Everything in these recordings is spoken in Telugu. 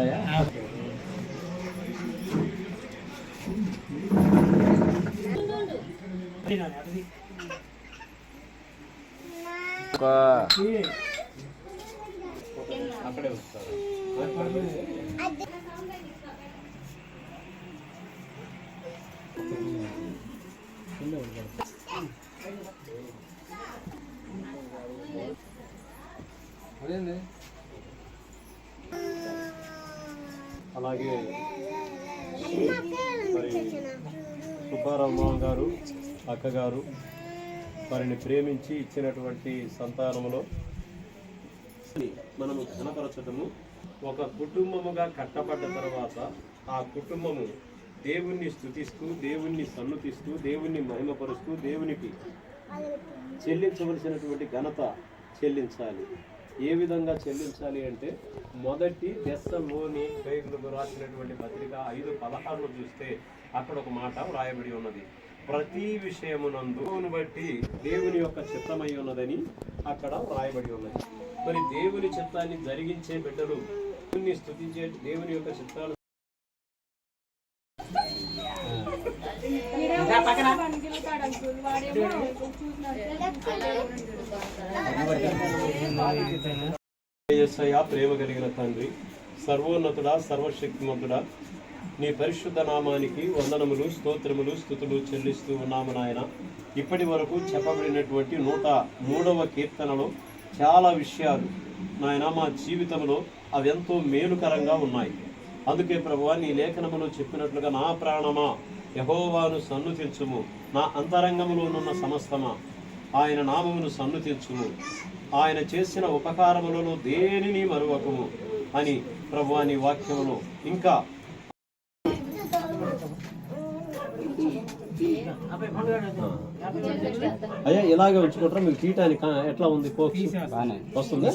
ఉన్నాయా? అక్కడే వస్తారు. అలాగే మరి సుబ్బారావు గారు అక్కగారు వారిని ప్రేమించి ఇచ్చినటువంటి సంతానములో మనము ఘనపరచటము, ఒక కుటుంబముగా కట్టబడ్డ తర్వాత ఆ కుటుంబము దేవుణ్ణి స్తుతిస్తూ, దేవుణ్ణి సన్నుతిస్తూ, దేవుణ్ణి మహిమపరుస్తూ దేవునికి చెల్లించవలసినటువంటి ఘనత చెల్లించాలి. ఏ విధంగా చెల్లించాలి అంటే, మొదటి దెస్సలోని పేర్లకు రాసినటువంటి పత్రిక 5:16 చూస్తే అక్కడ ఒక మాట వ్రాయబడి ఉన్నది. ప్రతి విషయమునందు బట్టి దేవుని యొక్క చిత్తమై ఉన్నదని అక్కడ వ్రాయబడి ఉన్నది. మరి దేవుని చిత్తాన్ని జరిగించే బిడ్డలు, దేవుని స్తుతించే దేవుని యొక్క చిత్తాలు ప్రేమ కలిగిన తండ్రి, సర్వోన్నతుడా, సర్వశక్తిమంతుడా, నీ పరిశుద్ధ నామానికి వందనములు, స్తోత్రములు, స్తుతులు చెల్లిస్తూ ఉన్నాము నాయన. ఇప్పటి వరకు చెప్పబడినటువంటి 103వ కీర్తనలో చాలా విషయాలు నాయన మా జీవితంలో అవి ఎంతో మేలుకరంగా ఉన్నాయి. అందుకే ప్రభువా, నీ లేఖనములో చెప్పినట్లుగా, నా ప్రాణమా యెహోవాను సన్నుతించుము, నా అంతరంగములోనున్న సమస్తమా ఆయన నామమును సన్నుతించుము, ఆయన చేసిన ఉపకారములలో దేనిని మరువకము అని ప్రభువా నీ వాక్యములో ఇంకా అయ్యా ఇలాగే ఉంచుకుంటారా? మీకు తీయటానికి ఎట్లా ఉంది? వస్తుంది.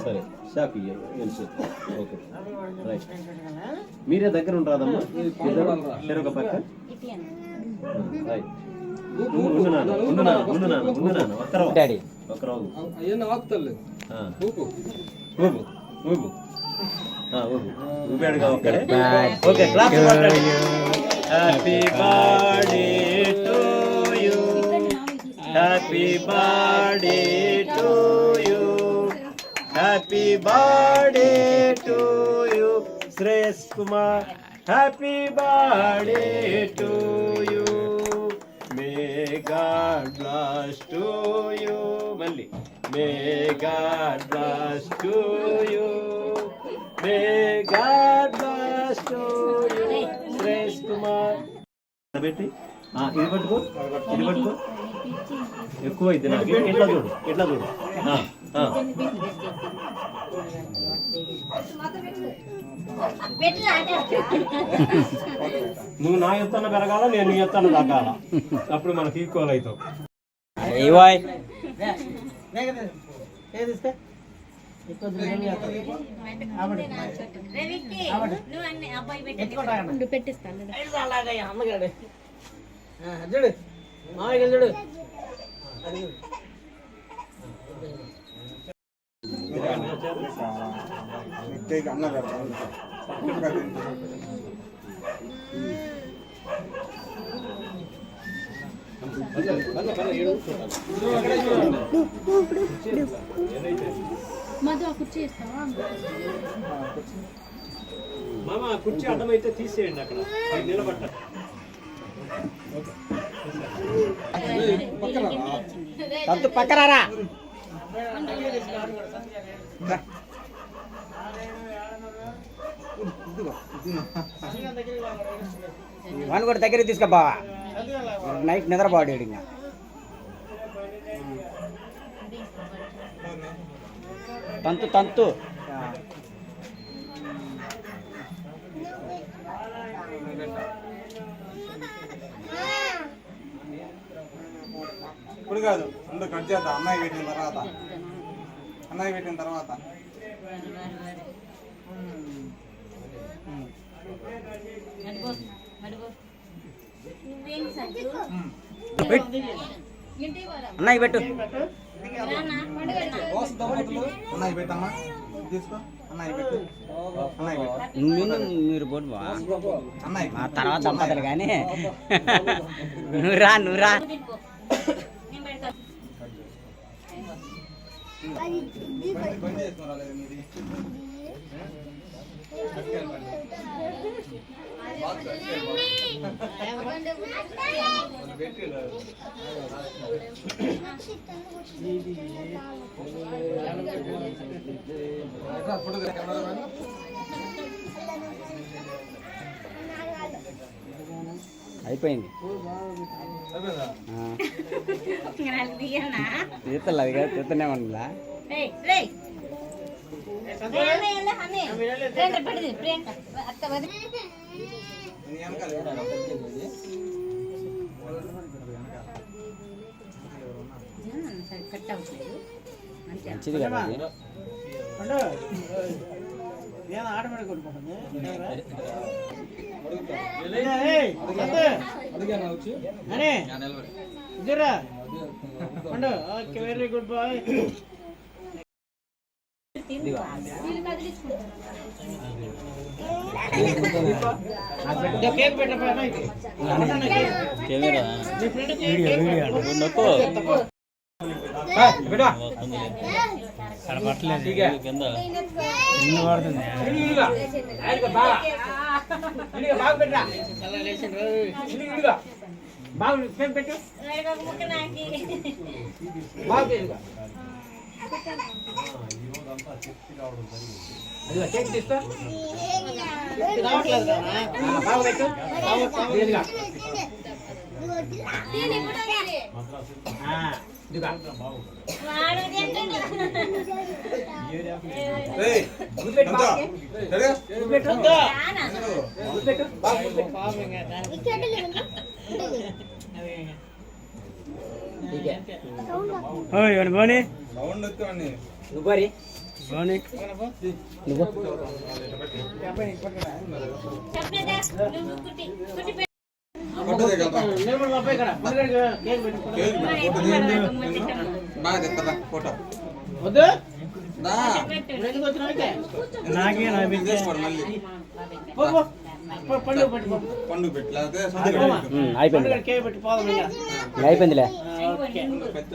సరే, షాక్ ఓకే, రైట్. మీరే దగ్గర ఉంటారమ్మా, ఒక పక్క. రైట్, ఊపాడుగా ఒక్కడే. Okay, class. Happy birthday to you, happy birthday to you, happy birthday to you Shreyas Kumar, happy birthday to you, may God bless to you. మళ్ళీ may God bless to you, may God bless to you Shreyas Kumar. పెట్టి ఇది పట్టుకో, ఇది పట్టుకో, ఎక్కువ అయితే నాకు. ఎట్లా చూడు, ఎట్లా చూడు. నువ్వు నా ఎత్తున పెరగాల, నేను నీ ఎత్తున తగ్గాల, అప్పుడు మనకి ఈక్వల్ అవుతావు. చూడు మామయ్య చూడు. మామ కుర్చీ అడ్డమైతే తీసేయండి, అక్కడ నిలబట్ట. పక్కరారా. వాడిని కూడా దగ్గరికి తీసుకుపోవా, నైట్ నిద్రపోయాడు ఇంకా. తంతు తంతు ఇప్పుడు కాదు, ముందు కట్ చేద్దాం. అన్నయ్య పెట్టిన తర్వాత, అన్నయ్య పెట్టిన తర్వాత. అన్నయ్య పెట్టు, అన్నయ్య పెట్టమ్మా, తీసుకో. అన్నయ్య పెట్టు అన్నయ్య పెట్టు మీరు పోటు బా అన్నయ్య మా తర్వాత దంపతులు కానీ నువ్వు రా బండి చేసుకున్నారా మీది అయిపోయింది తీతలు అది కదా తీతనే ఉందా మంచిది కదా అది. Very good boy. ఇదిగో. కేక్ పెట్టరా బోని సౌండ్ వస్తుంది నువ్వు బోని నువ్వు బాగా తెస్తారా ఫోటో వద్దు పండుగ పెట్టలేకపోతే అయిపోయింది కేక్ పెట్టి పోదాం. అయిపోయిందిలే పెద్ద